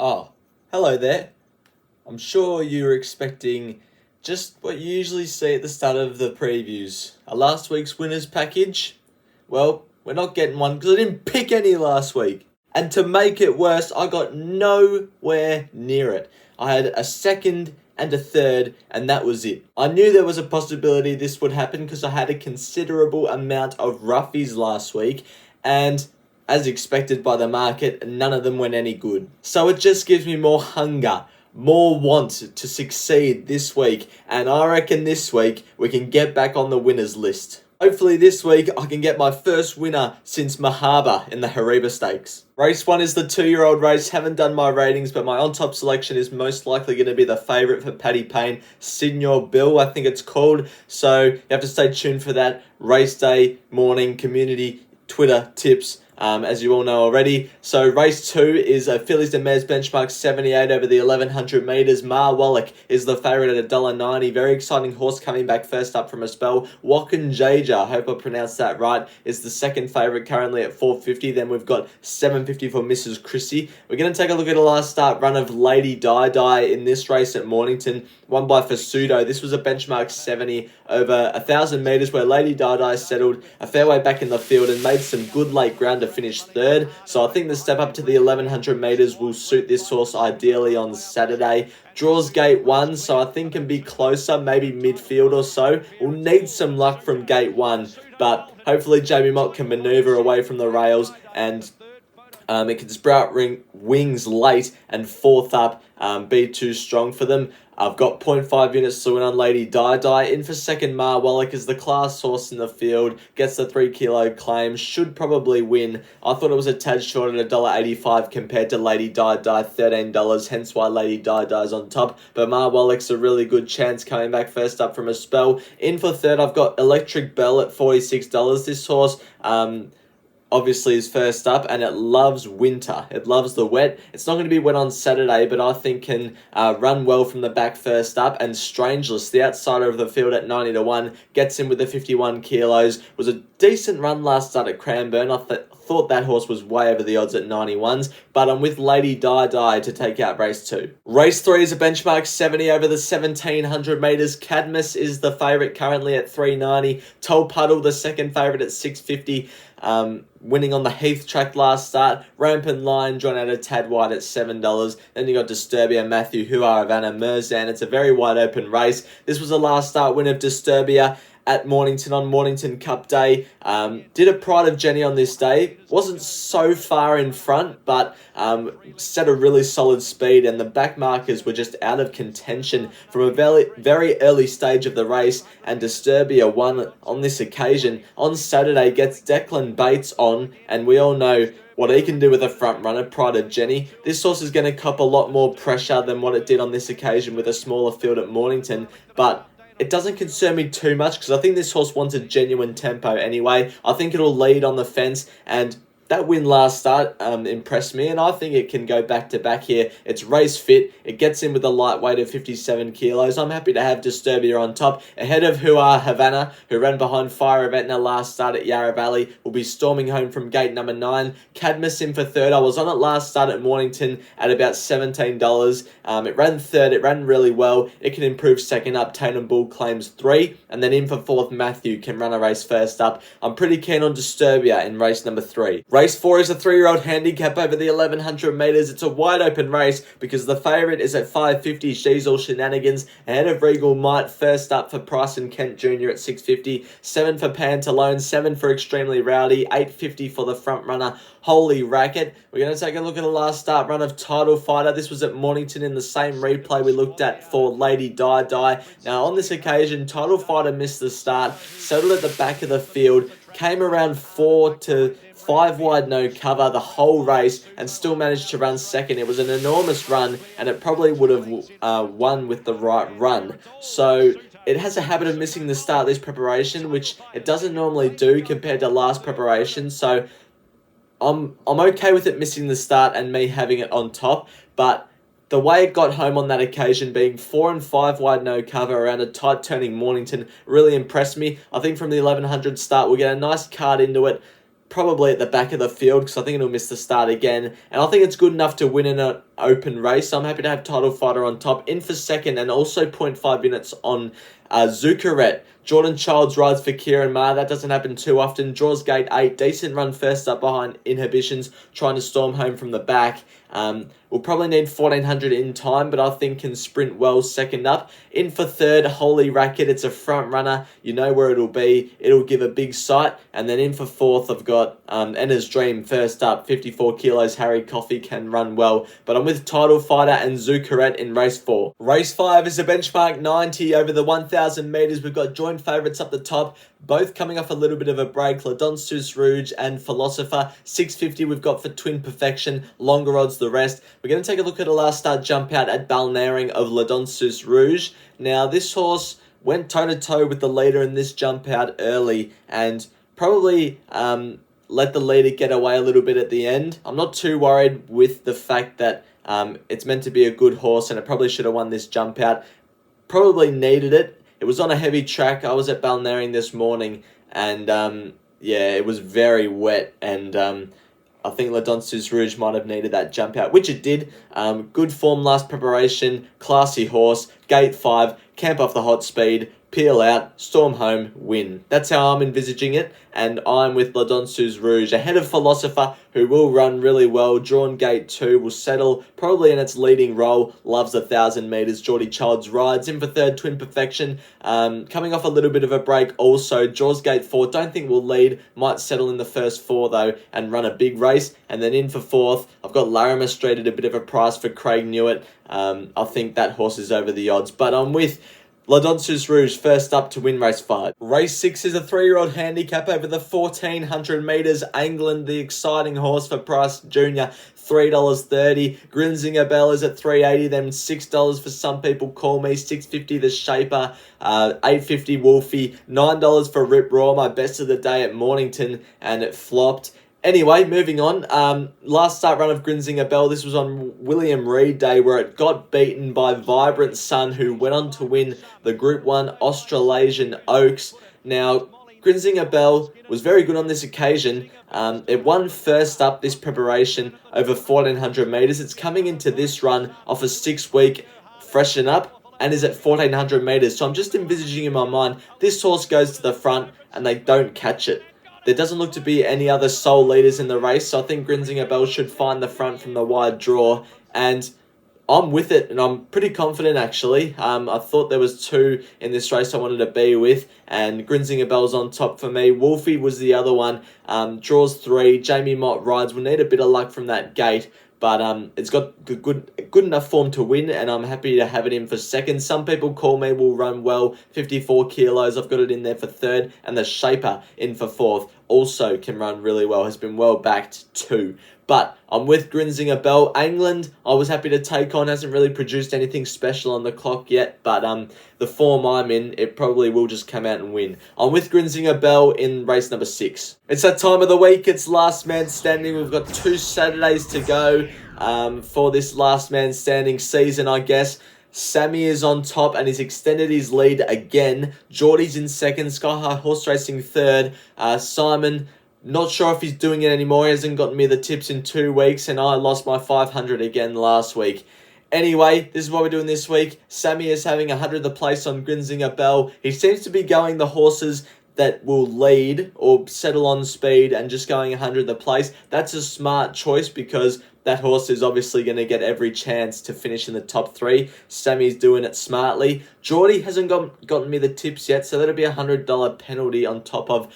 Oh, hello there. I'm sure you were expecting just what you usually see at the start of the previews. A last week's winners package? Well, we're not getting one because I didn't pick any last week. And to make it worse, I got nowhere near it. I had a second and a third, and that was it. I knew there was a possibility this would happen because I had a considerable amount of roughies last week, and as expected by the market, none of them went any good. So it just gives me more hunger, more want to succeed this week, and I reckon this week we can get back on the winners list. Hopefully this week I can get my first winner since Mahaba in the Hariba Stakes. Race 1 is the 2-year-old race. Haven't done my ratings, but my on-top selection is most likely going to be the favourite for Paddy Payne, Senior Bill, I think it's called. So you have to stay tuned for that. Race day, morning, community, Twitter tips. As you all know already. So race 2 is a Fillies and Mares benchmark 78 over the 1100 metres. Ma Wallach is the favourite at $1.90. Very exciting horse coming back first up from a spell. Wakan Jaja, I hope I pronounced that right, is the second favourite currently at $4.50. Then we've got $7.50 for Mrs. Chrissy. We're going to take a look at a last start run of Lady Di in this race at Mornington, won by Fasudo. This was a benchmark 70 over 1,000 metres where Lady Di settled a fair way back in the field and made some good late ground to finish third. So I think the step up to the 1100 metres will suit this horse ideally on Saturday. Draws gate 1, so I think can be closer, maybe midfield or so. We'll need some luck from gate 1, but hopefully Jamie Mott can manoeuvre away from the rails and it can sprout wings late and fourth up be too strong for them. I've got 0.5 units to win on Lady Di. In for second, Ma Wallach is the class horse in the field. Gets the 3 kilo claim. Should probably win. I thought it was a tad short at $1.85 compared to Lady Di, $13. Hence why Lady Di is on top. But Ma Wallach's a really good chance coming back first up from a spell. In for third, I've got Electric Bell at $46. This horse obviously is first up, and it loves winter. It loves the wet. It's not going to be wet on Saturday, but I think can run well from the back first up. And Strangeless, the outsider of the field at 90-1, gets in with the 51 kilos. Was a decent run last start at Cranbourne. I thought that horse was way over the odds at 91s, but I'm with Lady Di to take out race 2. Race 3 is a benchmark 70 over the 1700 metres. Cadmus is the favourite currently at $3.90. Toll Puddle, the second favourite at $6.50. Winning on the Heath track last start. Rampant Lion drawn out of Tad White at $7. Then you got Disturbia, Matthew, Hua, Havana, Merzan. It's a very wide open race. This was the last start win of Disturbia at Mornington on Mornington Cup Day. Did a Pride of Jenny on this day. Wasn't so far in front, but set a really solid speed, and the back markers were just out of contention from a very early stage of the race, and Disturbia won on this occasion. On Saturday, gets Declan Bates on, and we all know what he can do with a front runner, Pride of Jenny. This horse is going to cop a lot more pressure than what it did on this occasion with a smaller field at Mornington, but it doesn't concern me too much because I think this horse wants a genuine tempo anyway. I think it'll lead on the fence, and that win last start impressed me, and I think it can go back-to-back here. It's race fit. It gets in with a lightweight of 57 kilos. I'm happy to have Disturbia on top. Ahead of Hua Havana, who ran behind Fire of Etna last start at Yarra Valley, will be storming home from gate number 9. Cadmus in for third. I was on it last start at Mornington at about $17. It ran third. It ran really well. It can improve second up. Tatum Bull claims 3. And then in for fourth, Matthew can run a race first up. I'm pretty keen on Disturbia in race number 3. Race 4 is a 3-year-old handicap over the 1100 metres. It's a wide open race because the favourite is at $5.50. She's All Shenanigans. Ahead of Regal Might, first up for Price and Kent Jr. at $6.50. 7 for Pantalone, 7 for Extremely Rowdy, $8.50 for the front runner Holy Racket. We're going to take a look at the last start run of Title Fighter. This was at Mornington in the same replay we looked at for Lady Di. Now on this occasion, Title Fighter missed the start, settled at the back of the field, came around 4 to 5 wide no cover the whole race and still managed to run second. It was an enormous run, and it probably would have won with the right run. So it has a habit of missing the start this preparation, which it doesn't normally do compared to last preparation. So I'm okay with it missing the start and me having it on top, but the way it got home on that occasion, being 4 and 5 wide no cover around a tight turning Mornington, really impressed me. I think from the 1100 start we'll get a nice card into it. probably at the back of the field because I think it'll miss the start again. And I think it's good enough to win in an open race. So I'm happy to have Title Fighter on top. In for second and also 0.5 minutes on Zuccaret. Jordan Childs rides for Kieran Maher. That doesn't happen too often. Draws gate 8. Decent run first up behind Inhibitions, trying to storm home from the back. We'll probably need 1400 in time, but I think can sprint well second up. In for third, Holy Racket. It's a front runner. You know where it'll be. It'll give a big sight. And then in for fourth, I've got Enna's Dream first up. 54 kilos. Harry Coffey can run well. But I'm with Title Fighter and Zuccaret in race 4. Race 5 is a benchmark 90 over the 1,000 metres. We've got joint favourites up the top, both coming off a little bit of a break. Ladonsus Rouge and Philosopher. 650 we've got for Twin Perfection. Longer odds the rest. We're going to take a look at a last start jump out at Balnarring of Ladonsus Rouge. Now, this horse went toe-to-toe with the leader in this jump out early and probably let the leader get away a little bit at the end. I'm not too worried with the fact that it's meant to be a good horse and it probably should have won this jump out. Probably needed it. It was on a heavy track. I was at Balnarring this morning and yeah, it was very wet and I think Ladonsus Rouge might have needed that jump out, which it did. Good form last preparation, classy horse, gate 5, camp off the hot speed, peel out, storm home, win. That's how I'm envisaging it, and I'm with Ladonsus Rouge ahead of Philosopher, who will run really well. Drawn gate 2 will settle probably in its leading role. Loves 1,000 metres. Geordie Childs rides in for third. Twin Perfection coming off a little bit of a break. Also draws gate 4. Don't think will lead. Might settle in the first 4 though and run a big race. And then in for fourth, I've got Larimer Street at a bit of a price for Craig Newitt. I think that horse is over the odds, but I'm with Ladonsus Rouge first up to win race 5. Race 6 is a 3-year-old handicap over the 1,400 metres. England, the exciting horse for Price Jr. $3.30. Grinzinger Bell is at $3.80. Then $6 for Some People Call Me. $6.50 the Shaper. $8.50 Wolfie. $9 for Rip Raw. My best of the day at Mornington, and it flopped. Anyway, moving on. Last start run of Grinzinger Bell. This was on William Reid Day, where it got beaten by Vibrant Sun, who went on to win the Group 1 Australasian Oaks. Now, Grinzinger Bell was very good on this occasion. It won first up this preparation over 1,400 metres. It's coming into this run off a 6-week freshen up and is at 1,400 metres. So I'm just envisaging in my mind, this horse goes to the front and they don't catch it. There doesn't look to be any other sole leaders in the race, so I think Grinzinger Bell should find the front from the wide draw, and I'm with it, and I'm pretty confident actually. I thought there was 2 in this race I wanted to be with, and Grinzinger Bell's on top for me. Wolfie was the other one, draws 3. Jamie Mott rides. We'll need a bit of luck from that gate, but it's got good enough form to win, and I'm happy to have it in for second. Some People Call Me will run well, 54 kilos. I've got it in there for third, and the Shaper in for fourth also can run really well. Has been well backed too. But I'm with Grinzinger Bell. England, I was happy to take on. Hasn't really produced anything special on the clock yet, but the form I'm in, it probably will just come out and win. I'm with Grinzinger Bell in race number 6. It's that time of the week. It's last man standing. We've got 2 Saturdays to go for this last man standing season, I guess. Sammy is on top and he's extended his lead again. Geordie's in second. Sky High Horse Racing third. Simon, not sure if he's doing it anymore. He hasn't gotten me the tips in 2 weeks, and I lost my 500 again last week. Anyway, this is what we're doing this week. Sammy is having 100 the place on Grinzinger Bell. He seems to be going the horses that will lead or settle on speed and just going 100 the place. That's a smart choice because that horse is obviously going to get every chance to finish in the top 3. Sammy's doing it smartly. Geordie hasn't gotten me the tips yet, so that'll be a $100 penalty on top of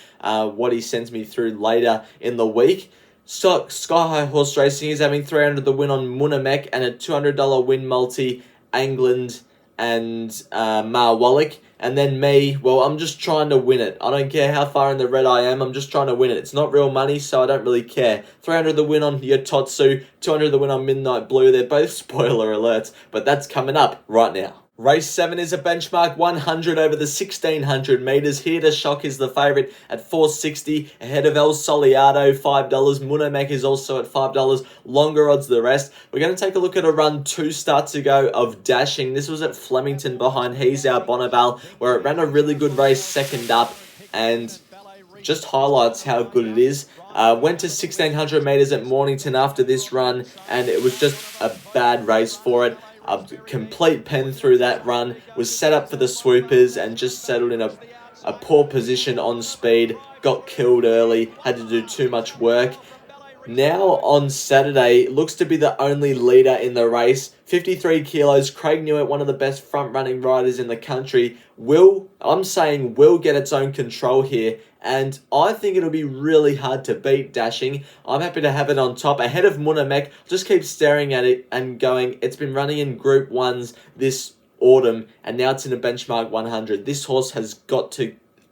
what he sends me through later in the week. Sky High Horse Racing is having 300 the win on Munamek and a $200 win multi, England and Mar Wallach. And then me, well, I'm just trying to win it. I don't care how far in the red I am. I'm just trying to win it. It's not real money, so I don't really care. 300 the win on Yototsu, 200 the win on Midnight Blue. They're both spoiler alerts, but that's coming up right now. Race 7 is a benchmark 100 over the 1,600 metres. Here to Shock is the favourite at $4.60, ahead of El Soleado, $5. Munamek is also at $5. Longer odds the rest. We're going to take a look at a run 2 starts ago of Dashing. This was at Flemington behind He's Our Bonneval, where it ran a really good race second up, and just highlights how good it is. Went to 1600 metres at Mornington after this run, and it was just a bad race for it. A complete pen through that run, was set up for the swoopers and just settled in a poor position on speed, got killed early, had to do too much work. Now on Saturday, looks to be the only leader in the race. 53 kilos, Craig Newitt, one of the best front-running riders in the country, will get its own control here. And I think it'll be really hard to beat Dashing. I'm happy to have it on top. Ahead of Munamek, just keep staring at it and going, it's been running in Group 1s this autumn, and now it's in a benchmark 100. This horse has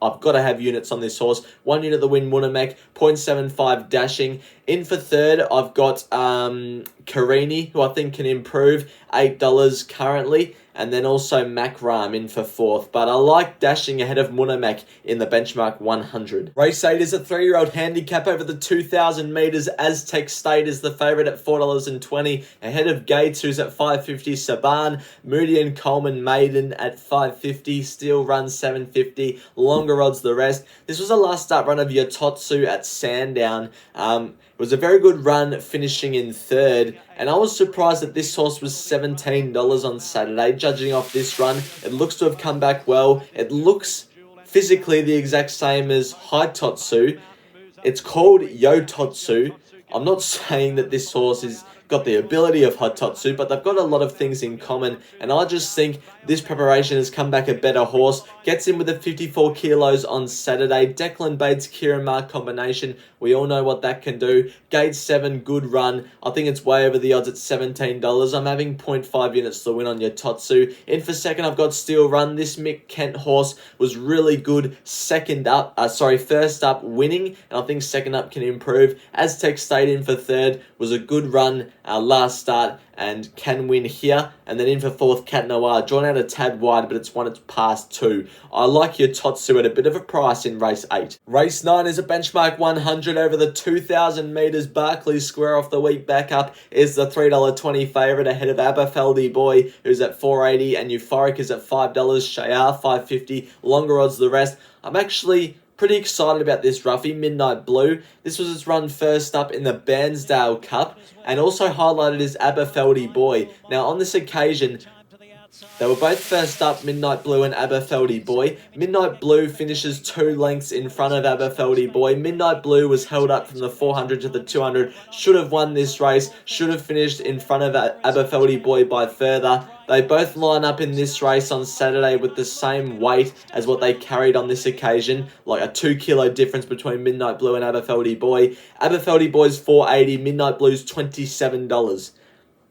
I've got to have units on this horse. 1 unit the win, Munamek, 0.75 Dashing. In for third, I've got Carini, who I think can improve, $8 currently. And then also Macram in for fourth. But I like Dashing ahead of Munamek in the benchmark 100. Race 8 is a 3-year-old handicap over the 2,000 metres. Aztec State is the favourite at $4.20. Ahead of Gates, who's at $5.50. Saban, Moody and Coleman Maiden at $5.50. Steel Run $7.50. Longer odds the rest. This was a last start run of Yototsu at Sandown. It was a very good run, finishing in third, and I was surprised that this horse was $17 on Saturday. Judging off this run, it looks to have come back well. It looks physically the exact same as Haitotsu. It's called Yototsu. I'm not saying that this horse is got the ability of Haitotsu, but they've got a lot of things in common, and I just think this preparation has come back a better horse. Gets in with the 54 kilos on Saturday. Declan Bates, Kieran Mark combination, we all know what that can do. Gate 7, good run. I think it's way over the odds at $17. I'm having 0.5 units to win on Yototsu. In for second, I've got Steel Run. This Mick Kent horse was really good. First up winning, and I think second up can improve. Aztec State in for third, was a good run last start and can win here. And then in for fourth, Cat Noir, drawn out a tad wide, but it's won its past two. I like Yototsu at a bit of a price in race 8. Race 9 is a benchmark 100 over the 2,000 metres. Barclays Square off the week back up is the $3.20 favourite ahead of Aberfeldy Boy, who's at $4.80, and Euphoric is at $5. Shayar $5.50. Longer odds the rest. I'm actually pretty excited about this roughie, Midnight Blue. This was its run first up in the Bairnsdale Cup, and also highlighted as Aberfeldy Boy. Now on this occasion, they were both first up, Midnight Blue and Aberfeldy Boy. Midnight Blue finishes 2 lengths in front of Aberfeldy Boy. Midnight Blue was held up from the 400 to the 200. Should have won this race. Should have finished in front of Aberfeldy Boy by further. They both line up in this race on Saturday with the same weight as what they carried on this occasion, like a 2 kilo difference between Midnight Blue and Aberfeldy Boy. Aberfeldy Boy's $4.80, Midnight Blue's $27.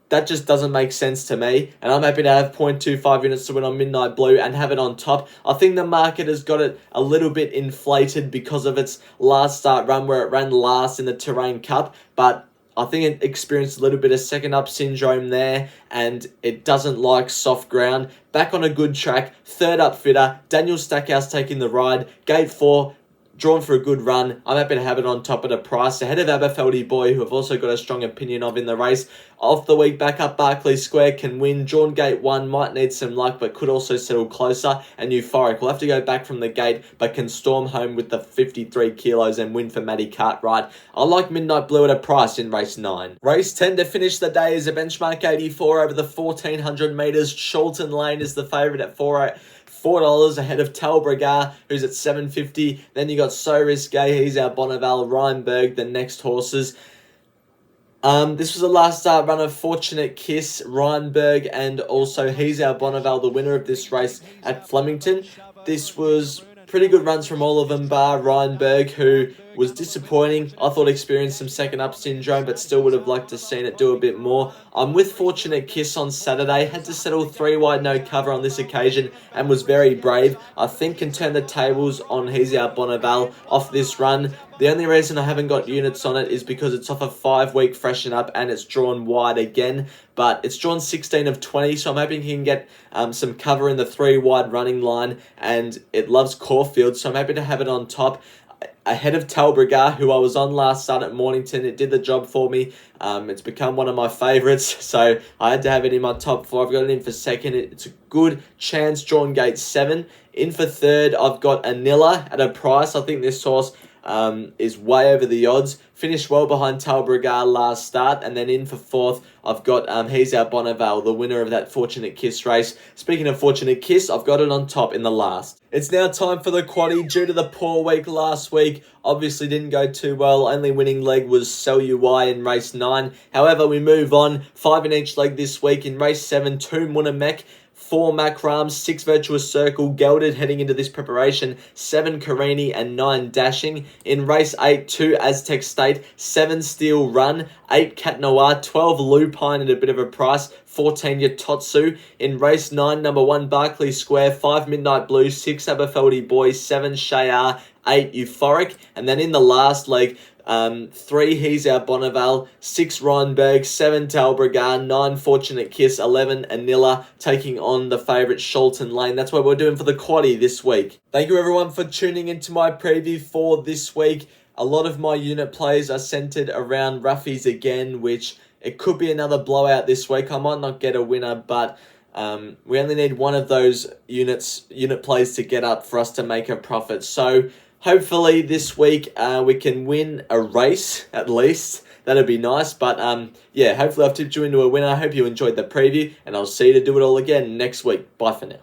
That just doesn't make sense to me, and I'm happy to have 0.25 units to win on Midnight Blue and have it on top. I think the market has got it a little bit inflated because of its last start run where it ran last in the Terrain Cup, but I think it experienced a little bit of second up syndrome there, and it doesn't like soft ground. Back on a good track, third up fitter, Daniel Stackhouse taking the ride, gate 4, drawn for a good run. I'm happy to have it on top at a price ahead of Aberfeldy Boy, who I've also got a strong opinion of in the race. Off the week back up, Barclays Square can win. Drawn gate 1 might need some luck, but could also settle closer. And Euphoric will have to go back from the gate, but can storm home with the 53 kilos and win for Matty Cartwright. I like Midnight Blue at a price in race 9. Race 10 to finish the day is a benchmark 84 over the 1,400 metres. Sholton Lane is the favourite at $4 ahead of Talbragar, who's at $7.50. Then you got So Risque, he's our Bonneval, Reinberg, the next horses. This was a last start run of Fortunate Kiss, Reinberg, and also he's our Bonneval, the winner of this race at Flemington. This was pretty good runs from all of them, bar Reinberg, who was disappointing. I thought experienced some second up syndrome, but still would have liked to seen it do a bit more. I'm with Fortunate Kiss on Saturday. Had to settle 3 wide no cover on this occasion and was very brave. I think can turn the tables on He's Our Bonneval off this run. The only reason I haven't got units on it is because it's off a 5-week freshen up and it's drawn wide again. But it's drawn 16 of 20, so I'm hoping he can get some cover in the 3 wide running line. And it loves Caulfield, so I'm happy to have it on top. Ahead of Talbragar, who I was on last start at Mornington. It did the job for me. It's become one of my favourites, so I had to have it in my top 4. I've got it in for second. It's a good chance, drawn gate 7. In for third, I've got Anilla at a price. I think this horse is way over the odds. Finished well behind Talbragar last start, and then in for fourth, I've got He's Our Bonnevale, the winner of that Fortunate Kiss race. Speaking of Fortunate Kiss, I've got it on top in the last. It's now time for the quaddie. Due to the poor week last week, obviously didn't go too well. Only winning leg was Sell UI in race 9. However, we move on. 5 in each leg this week. In race 7, 2 Munamek, 4 Macrams, 6 Virtuous Circle, gelded heading into this preparation, 7 Carini and 9 Dashing. In race 8, 2 Aztec State, 7 Steel Run, 8 Cat Noir, 12 Lupine at a bit of a price, 14 Yatotsu. In race 9, number 1 Barclay Square, 5 Midnight Blue, 6 Aberfeldy Boys, 7 Shayar, 8 Euphoric. And then in the last leg, 3 He's Our Bonnevale, 6 Rheinberg, 7 Talbragar, 9 Fortunate Kiss, 11 Anilla, taking on the favourite Sholton Lane. That's what we're doing for the quaddie this week. Thank you everyone for tuning into my preview for this week. A lot of my unit plays are centred around roughies again, which it could be another blowout this week. I might not get a winner, but we only need one of those unit plays to get up for us to make a profit. So hopefully this week we can win a race at least. That'd be nice. But yeah, hopefully I've tipped you into a winner. I hope you enjoyed the preview, and I'll see you to do it all again next week. Bye for now.